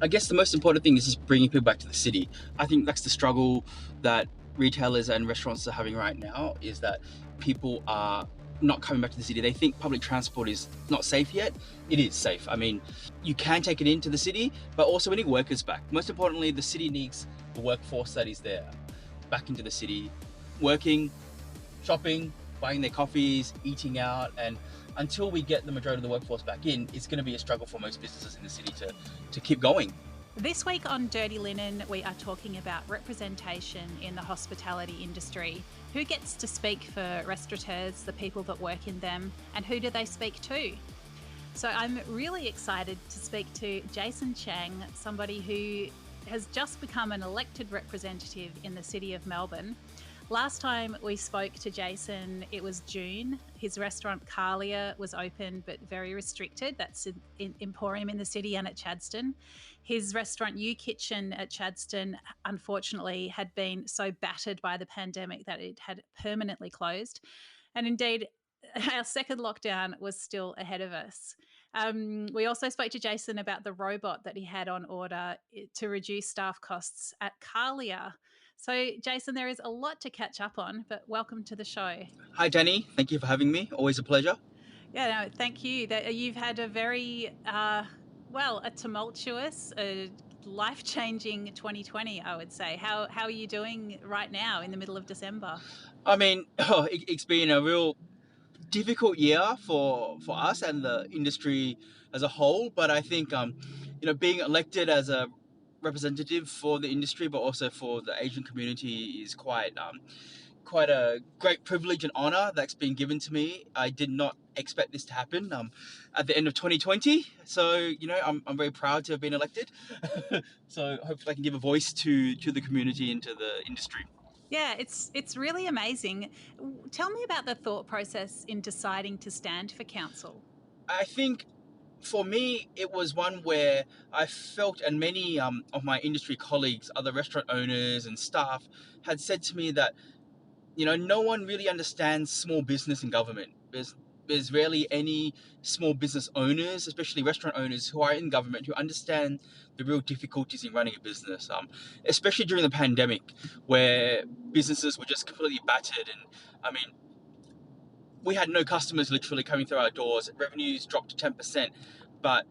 I guess the most important thing is just bringing people back to the city. I think that's the struggle that retailers and restaurants are having right now, is that people are not coming back to the city. They think public transport is not safe yet. It is safe. I mean, you can take it into the city, but also we need workers back. Most importantly, the city needs the workforce that is there back into the city, working, shopping, buying their coffees, eating out. And until we get the majority of the workforce back in, it's going to be a struggle for most businesses in the city to keep going. This week on Dirty Linen, we are talking about representation in the hospitality industry. Who gets to speak for restaurateurs, the people that work in them, and who do they speak to? So I'm really excited to speak to Jason Chang, somebody who has just become an elected representative in the City of Melbourne. Last time we spoke to Jason, it was June. His restaurant Calia was open but very restricted. That's in Emporium in the city and at Chadstone. His restaurant U Kitchen at Chadstone, unfortunately, had been so battered by the pandemic that it had permanently closed. And indeed, our second lockdown was still ahead of us. We also spoke to Jason about the robot that he had on order to reduce staff costs at Calia. So, Jason, there is a lot to catch up on, but welcome to the show. Hi, Dani. Thank you for having me. Always a pleasure. Yeah, no, thank you. You've had a very, a tumultuous, life-changing 2020, I would say. How are you doing right now in the middle of December? I mean, it's been a real difficult year for us and the industry as a whole. But I think, being elected as a representative for the industry, but also for the Asian community, is quite a great privilege and honor that's been given to me. I did not expect this to happen at the end of 2020. So, I'm very proud to have been elected. So hopefully I can give a voice to the community and to the industry. Yeah, it's really amazing. Tell me about the thought process in deciding to stand for council. I think for me, it was one where I felt, and many of my industry colleagues, other restaurant owners and staff, had said to me that, no one really understands small business in government. There's rarely any small business owners, especially restaurant owners, who are in government who understand the real difficulties in running a business, especially during the pandemic, where businesses were just completely battered. And I mean, we had no customers literally coming through our doors. Revenues dropped to 10%, but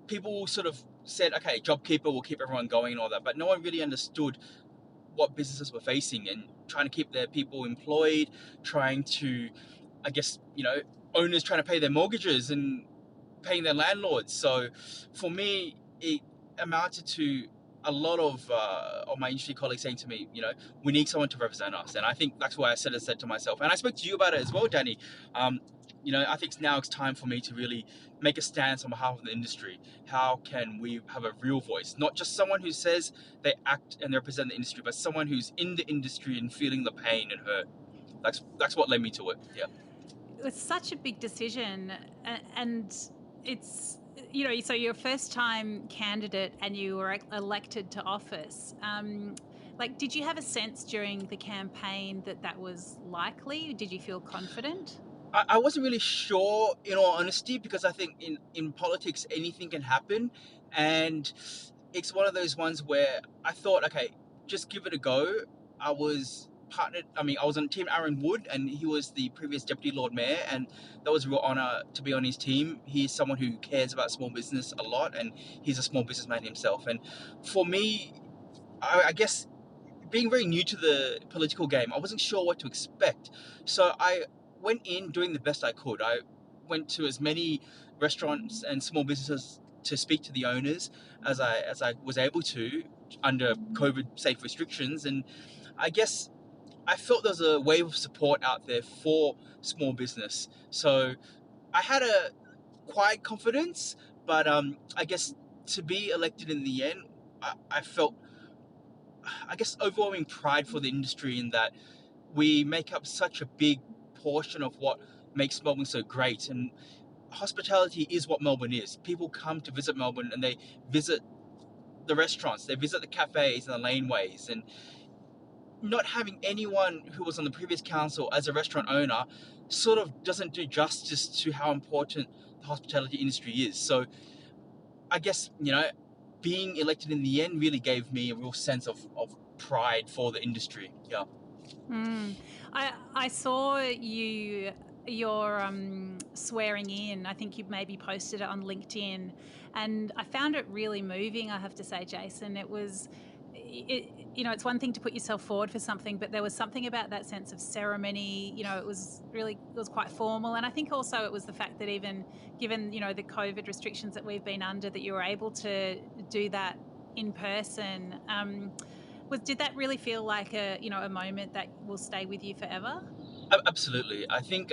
people sort of said, okay, JobKeeper will keep everyone going and all that, but no one really understood what businesses were facing and trying to keep their people employed, trying to, I guess, owners trying to pay their mortgages and paying their landlords. So for me, it amounted to a lot of my industry colleagues saying to me, we need someone to represent us. And I think that's why I said to myself, and I spoke to you about it as well, Dani. I think now it's time for me to really make a stance on behalf of the industry. How can we have a real voice? Not just someone who says they act and they represent the industry, but someone who's in the industry and feeling the pain and hurt. That's what led me to it. Yeah. It was such a big decision, and it's, so you're a first-time candidate and you were elected to office. Did you have a sense during the campaign that was likely? Did you feel confident? I wasn't really sure, in all honesty, because I think in politics anything can happen, and it's one of those ones where I thought, okay, just give it a go. I was on Team Aaron Wood, and he was the previous Deputy Lord Mayor, and that was a real honour to be on his team. He's someone who cares about small business a lot, and he's a small businessman himself. And for me, I guess, being very new to the political game, I wasn't sure what to expect. So I went in doing the best I could. I went to as many restaurants and small businesses to speak to the owners as I was able to under COVID safe restrictions. And I guess I felt there's a wave of support out there for small business. So I had a quiet confidence, but I guess to be elected in the end, I felt, I guess, overwhelming pride for the industry in that we make up such a big portion of what makes Melbourne so great. And hospitality is what Melbourne is. People come to visit Melbourne and they visit the restaurants, they visit the cafes and the laneways. And not having anyone who was on the previous council as a restaurant owner sort of doesn't do justice to how important the hospitality industry is. So I guess, being elected in the end really gave me a real sense of pride for the industry. Yeah. Mm. I saw your swearing in. I think you maybe posted it on LinkedIn, and I found it really moving. I have to say, Jason, it's one thing to put yourself forward for something, but there was something about that sense of ceremony. It was quite formal, and I think also it was the fact that even given the COVID restrictions that we've been under, that you were able to do that in person. Did that really feel like a moment that will stay with you forever? Absolutely. I think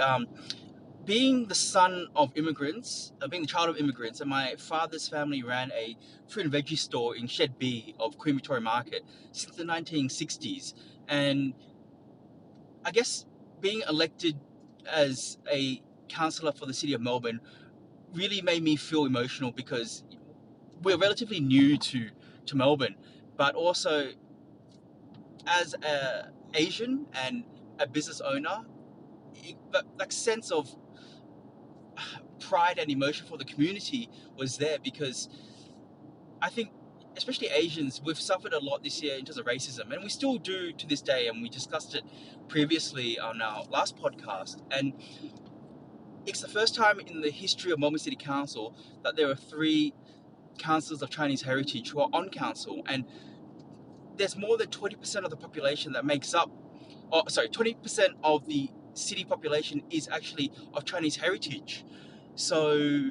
being the son of immigrants, being the child of immigrants, and my father's family ran a fruit and veggie store in Shed B of Queen Victoria Market since the 1960s. And I guess being elected as a councillor for the City of Melbourne really made me feel emotional because we're relatively new to Melbourne, but also as a Asian and a business owner, that sense of pride and emotion for the community was there because I think, especially Asians, we've suffered a lot this year in terms of racism, and we still do to this day. And we discussed it previously on our last podcast. And it's the first time in the history of Melbourne City Council that there are three councillors of Chinese heritage who are on council, and there's more than 20% of the population that makes up, 20% of the city population is actually of Chinese heritage. So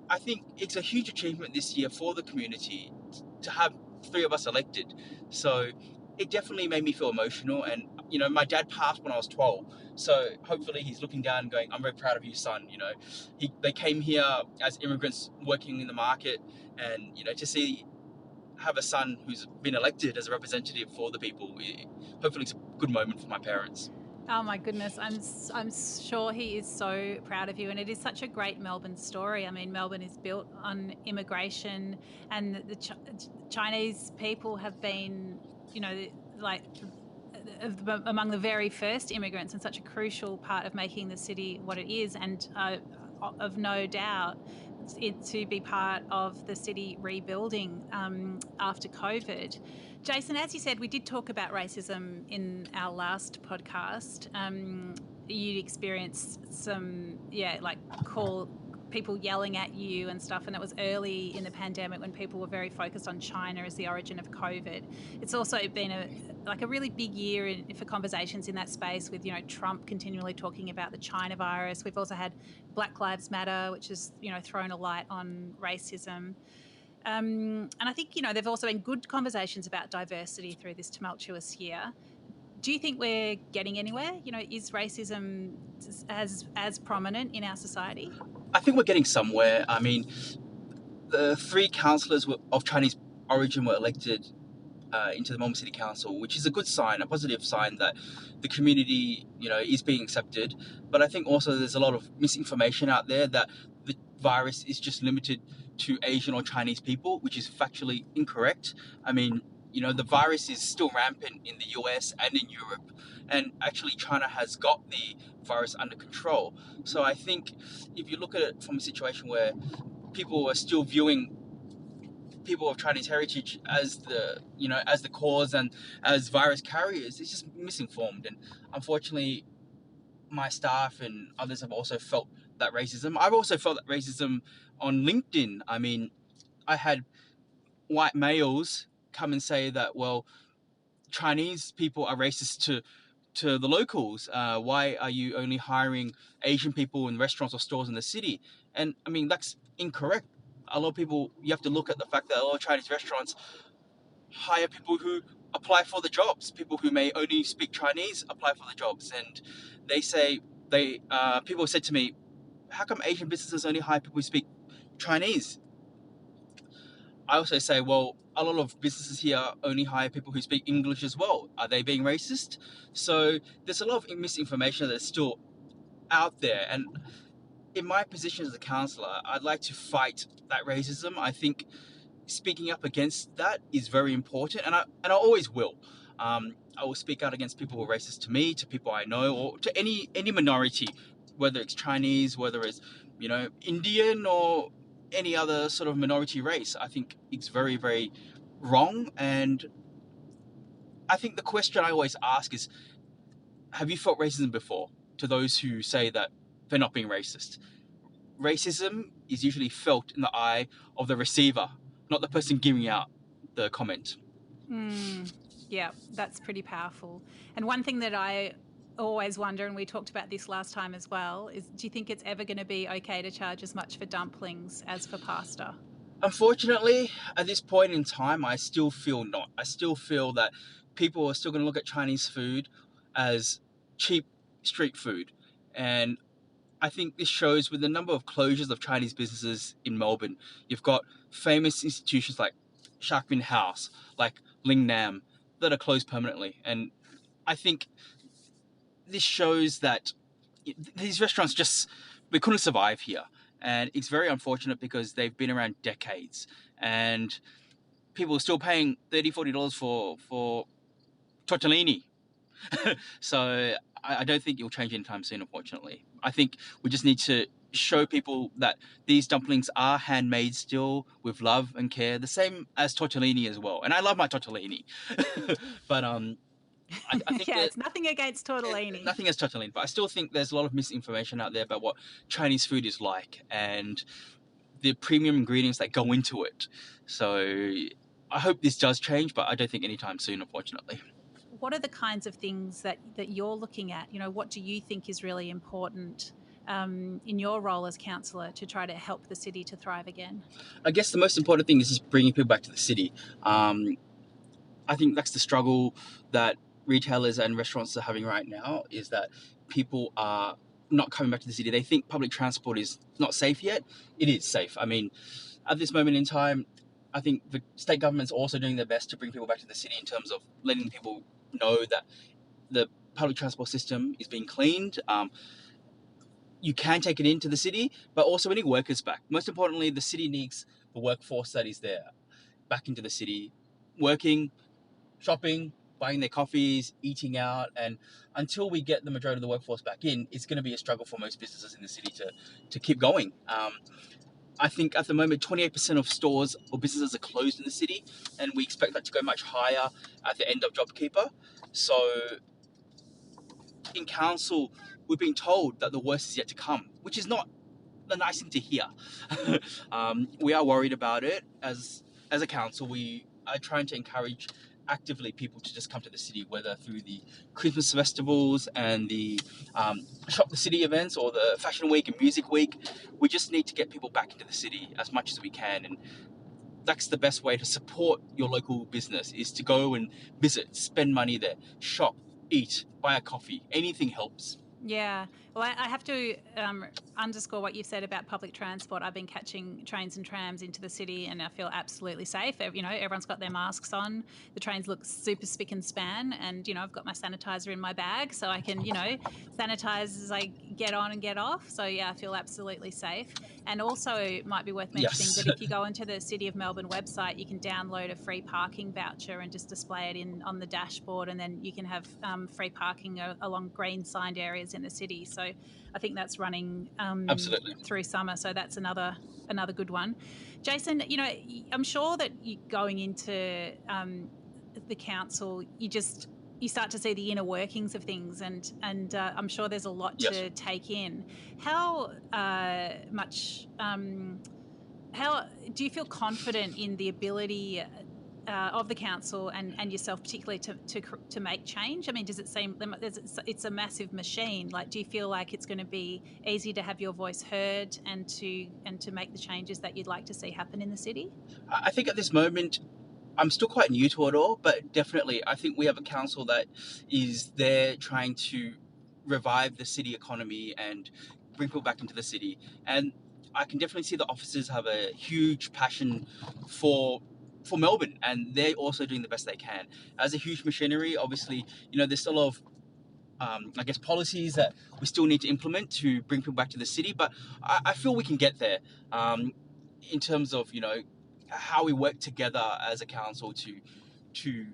I think it's a huge achievement this year for the community to have three of us elected. So it definitely made me feel emotional. And, my dad passed when I was 12. So hopefully he's looking down and going, I'm very proud of you, son. They came here as immigrants working in the market, and, to have a son who's been elected as a representative for the people, hopefully it's a good moment for my parents. Oh my goodness, I'm sure he is so proud of you, and it is such a great Melbourne story. I mean, Melbourne is built on immigration, and the Chinese people have been, like among the very first immigrants, and such a crucial part of making the city what it is, and of no doubt it to be part of the city rebuilding after COVID. Jason, as you said, we did talk about racism in our last podcast. You experienced some, people yelling at you and stuff, and that was early in the pandemic when people were very focused on China as the origin of COVID. It's also been a really big year for conversations in that space with, Trump continually talking about the China virus. We've also had Black Lives Matter, which has, thrown a light on racism. And I think, there've also been good conversations about diversity through this tumultuous year. Do you think we're getting anywhere? Is racism as prominent in our society? I think we're getting somewhere. I mean, the three councillors of Chinese origin were elected into the Melbourne City Council, which is a good sign, a positive sign that the community, is being accepted. But I think also there's a lot of misinformation out there that the virus is just limited to Asian or Chinese people, which is factually incorrect. I mean, the virus is still rampant in the US and in Europe, and actually China has got the virus under control. So I think if you look at it from a situation where people are still viewing people of Chinese heritage as the cause and as virus carriers, it's just misinformed. And unfortunately, my staff and others have also felt that racism. I've also felt that racism on LinkedIn. I mean, I had white males come and say that, well, Chinese people are racist to the locals. Why are you only hiring Asian people in restaurants or stores in the city? And I mean, that's incorrect. A lot of people, you have to look at the fact that a lot of Chinese restaurants hire people who apply for the jobs. People who may only speak Chinese apply for the jobs. And people said to me, how come Asian businesses only hire people who speak Chinese? I also say, well, a lot of businesses here only hire people who speak English as well. Are they being racist? So there's a lot of misinformation that's still out there. And in my position as a councillor, I'd like to fight that racism. I think speaking up against that is very important, and I always will. I will speak out against people who are racist to me, to people I know, or to any minority, whether it's Chinese, whether it's Indian or any other sort of minority race, I think it's very, very wrong. And I think the question I always ask is, have you felt racism before? To those who say that they're not being racist. Racism is usually felt in the eye of the receiver, not the person giving out the comment. Yeah, that's pretty powerful. And one thing that I always wonder, and we talked about this last time as well, is do you think it's ever going to be okay to charge as much for dumplings as for pasta? Unfortunately, at this point in time, I still feel not. I still feel that people are still going to look at Chinese food as cheap street food. And I think this shows with the number of closures of Chinese businesses in Melbourne. You've got famous institutions like Shark Fin House, like Ling Nam, that are closed permanently. And I think this shows that these restaurants just, we couldn't survive here. And it's very unfortunate because they've been around decades and people are still paying $30, $40 for tortellini. So I don't think it'll change anytime soon, unfortunately. I think we just need to show people that these dumplings are handmade still with love and care, the same as tortellini as well. And I love my tortellini. But I think yeah, it's nothing against tortellini. nothing against tortellini, but I still think there's a lot of misinformation out there about what Chinese food is like and the premium ingredients that go into it. So I hope this does change, but I don't think anytime soon, unfortunately. What are the kinds of things that you're looking at? You know, what do you think is really important in your role as councillor to try to help the city to thrive again? I guess the most important thing is just bringing people back to the city. I think that's the struggle that retailers and restaurants are having right now, is that people are not coming back to the city. They think public transport is not safe yet. It is safe. I mean, at this moment in time, I think the state government's also doing their best to bring people back to the city in terms of letting people know that the public transport system is being cleaned. You can take it into the city, but also we need workers back. Most importantly, the city needs the workforce that is there back into the city, working, shopping, buying their coffees, eating out. And until we get the majority of the workforce back in, it's going to be a struggle for most businesses in the city to keep going. I think at the moment 28% of stores or businesses are closed in the city, and we expect that to go much higher at the end of JobKeeper. So in council, we've been told that the worst is yet to come, which is not the nice thing to hear. We are worried about it. As a council, we are trying to encourage actively people to just come to the city, whether through the Christmas festivals and the Shop the City events or the Fashion Week and Music Week. We just need to get people back into the city as much as we can, and that's the best way to support your local business, is to go and visit, spend money there, shop, eat, buy a coffee. Anything helps. Yeah, well, I have to underscore what you've said about public transport. I've been catching trains and trams into the city, and I feel absolutely safe. You know, everyone's got their masks on. The trains look super spick and span, and you know, I've got my sanitizer in my bag, so I can, you know, sanitize as I get on and get off. So yeah, I feel absolutely safe. And also, it might be worth mentioning that if you go onto the City of Melbourne website, you can download a free parking voucher and just display it on the dashboard, and then you can have free parking along green signed areas in the city. So I think that's running Absolutely through summer. So that's another good one. Jason, you know, I'm sure that going into the council, you start to see the inner workings of things, and I'm sure there's a lot to take in. How do you feel confident in the ability of the council and yourself particularly to make change? I mean, does it seem it's a massive machine? Like, do you feel like it's going to be easy to have your voice heard and to make the changes that you'd like to see happen in the city? I think at this moment, I'm still quite new to it all, but definitely I think we have a council that is there trying to revive the city economy and bring people back into the city. And I can definitely see the officers have a huge passion for Melbourne, and they're also doing the best they can. As a huge machinery, obviously, you know, there's still a lot of I guess policies that we still need to implement to bring people back to the city, but I feel we can get there in terms of, you know, how we work together as a council to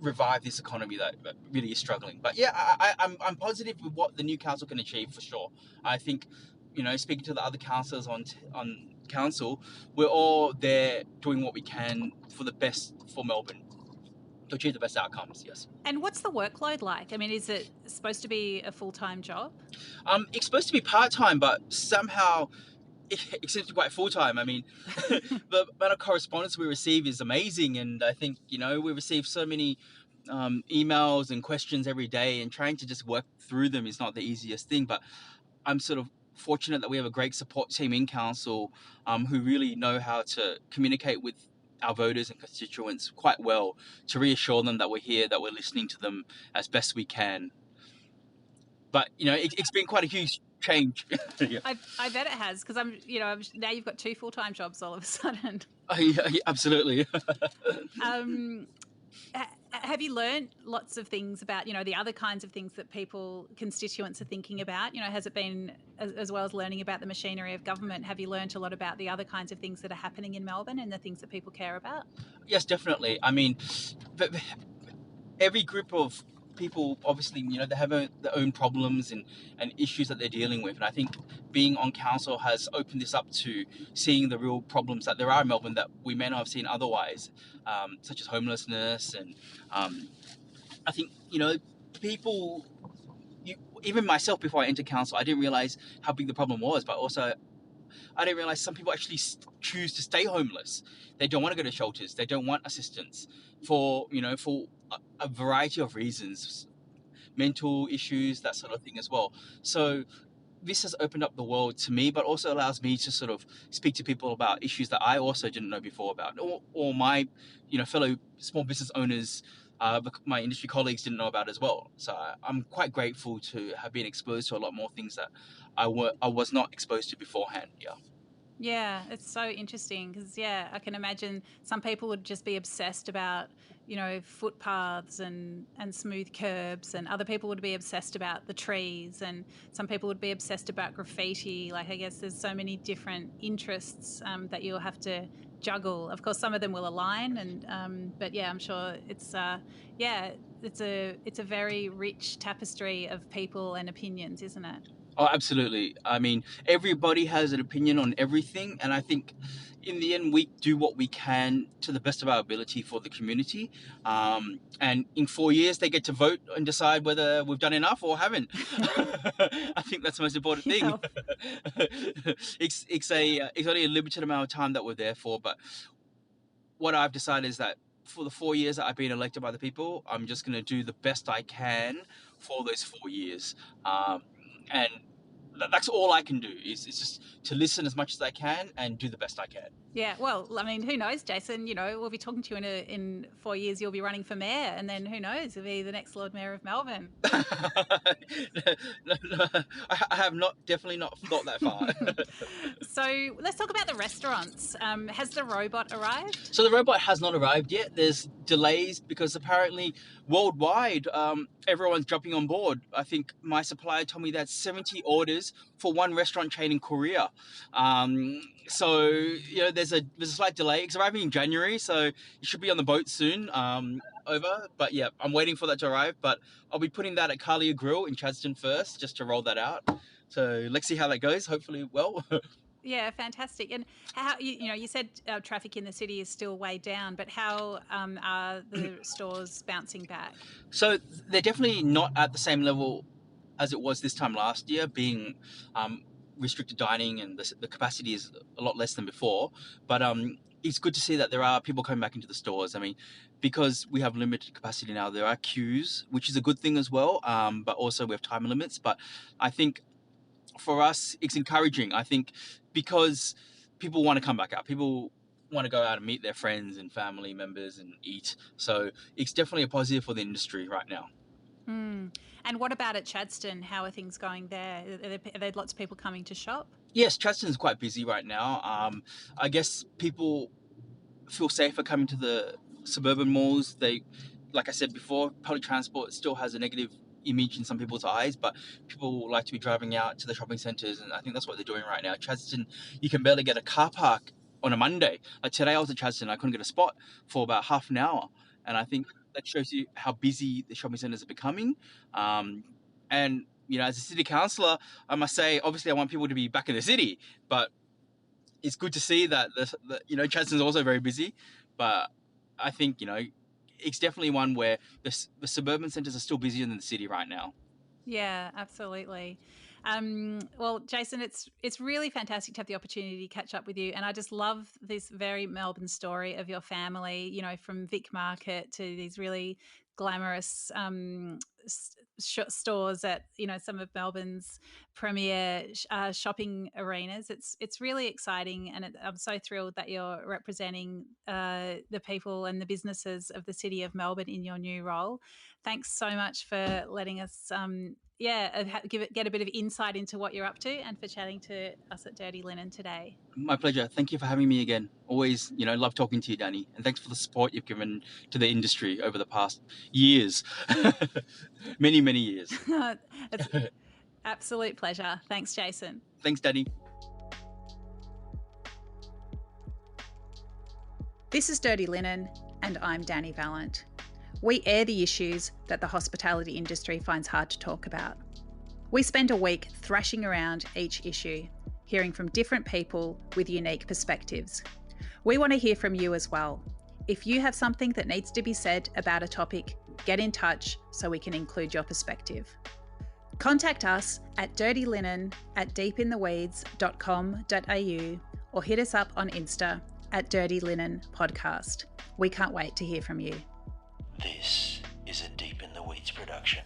revive this economy that really is struggling. But yeah, I'm positive with what the new council can achieve for sure. I think, you know, speaking to the other councillors on council, we're all there doing what we can for the best for Melbourne, to achieve the best outcomes, yes. And what's the workload like? I mean, is it supposed to be a full-time job? It's supposed to be part-time, but somehow it seems to be quite full-time. I mean, the amount of correspondence we receive is amazing, and I think, we receive so many emails and questions every day, and trying to just work through them is not the easiest thing, but I'm sort of fortunate that we have a great support team in council who really know how to communicate with our voters and constituents quite well, to reassure them that we're here, that we're listening to them as best we can. But it's been quite a huge change. Yeah. I bet it has, because now you've got 2 full-time jobs all of a sudden. Yeah, absolutely. Have you learned lots of things about, the other kinds of things that constituents are thinking about? Has it been, as well as learning about the machinery of government, have you learned a lot about the other kinds of things that are happening in Melbourne and the things that people care about? Yes, definitely. I mean, every group of people, obviously, they have their own problems and issues that they're dealing with. And I think being on council has opened this up to seeing the real problems that there are in Melbourne that we may not have seen otherwise, such as homelessness. And I think, people, even myself, before I entered council, I didn't realise how big the problem was, but also I didn't realise some people actually choose to stay homeless. They don't want to go to shelters. They don't want assistance for a variety of reasons, mental issues, that sort of thing as well. So this has opened up the world to me, but also allows me to sort of speak to people about issues that I also didn't know before about, or my fellow small business owners, my industry colleagues didn't know about as well. So I'm quite grateful to have been exposed to a lot more things that I was not exposed to beforehand. Yeah. Yeah, it's so interesting because, I can imagine some people would just be obsessed about, footpaths and smooth curbs, and other people would be obsessed about the trees, and some people would be obsessed about graffiti. Like, I guess there's so many different interests that you'll have to juggle. Of course, some of them will align, and but I'm sure it's a very rich tapestry of people and opinions, isn't it? Oh, absolutely. I mean, everybody has an opinion on everything, and I think in the end, we do what we can to the best of our ability for the community. And in 4 years, they get to vote and decide whether we've done enough or haven't. I think that's the most important thing. Yeah. It's only a limited amount of time that we're there for, but what I've decided is that for the 4 years that I've been elected by the people, I'm just going to do the best I can for those 4 years. And that's all I can do is just to listen as much as I can and do the best I can. Yeah, well, I mean, who knows, Jason? We'll be talking to you in 4 years. You'll be running for mayor, and then who knows? You'll be the next Lord Mayor of Melbourne. No, I have definitely not thought that far. So let's talk about the restaurants. Has the robot arrived? So the robot has not arrived yet. There's delays because apparently worldwide, everyone's jumping on board. I think my supplier told me that's 70 orders for one restaurant chain in Korea. So there's a slight delay. It's arriving in January, so it should be on the boat soon. Over, but I'm waiting for that to arrive. But I'll be putting that at Calia Grill in Chadstone first, just to roll that out. So let's see how that goes. Hopefully, well. Yeah, fantastic. And how you said traffic in the city is still way down, but how are the stores bouncing back? So they're definitely not at the same level as it was this time last year, being restricted dining, and the capacity is a lot less than before. But it's good to see that there are people coming back into the stores. I mean, because we have limited capacity now, there are queues, which is a good thing as well. But also we have time limits. But I think for us, it's encouraging. I think because people want to come back out. People want to go out and meet their friends and family members and eat. So it's definitely a positive for the industry right now. And what about at Chadstone? How are things going there? Are there lots of people coming to shop? Yes, Chadstone's quite busy right now. I guess people feel safer coming to the suburban malls. Like I said before, public transport still has a negative image in some people's eyes, but people like to be driving out to the shopping centres, and I think that's what they're doing right now. Chadstone, you can barely get a car park on a Monday. Like today I was at Chadstone, I couldn't get a spot for about half an hour, and I think that shows you how busy the shopping centres are becoming. And as a city councillor, I must say, obviously I want people to be back in the city, but it's good to see that Chadstone's also very busy, but I think it's definitely one where the suburban centres are still busier than the city right now. Yeah, absolutely. Well, Jason, it's really fantastic to have the opportunity to catch up with you, and I just love this very Melbourne story of your family. From Vic Market to these really glamorous stores at some of Melbourne's premier shopping arenas. It's really exciting, and I'm so thrilled that you're representing the people and the businesses of the City of Melbourne in your new role. Thanks so much for letting us get a bit of insight into what you're up to, and for chatting to us at Dirty Linen today. My pleasure. Thank you for having me again. Always, love talking to you, Dani. And thanks for the support you've given to the industry over the past years. Many, many years. It's absolute pleasure. Thanks, Jason. Thanks, Dani. This is Dirty Linen, and I'm Dani Valent. We air the issues that the hospitality industry finds hard to talk about. We spend a week thrashing around each issue, hearing from different people with unique perspectives. We want to hear from you as well. If you have something that needs to be said about a topic, get in touch so we can include your perspective. Contact us at dirtylinen@deepintheweeds.com.au or hit us up on Insta at Dirty Linen Podcast. We can't wait to hear from you. This is a Deep in the Weeds production.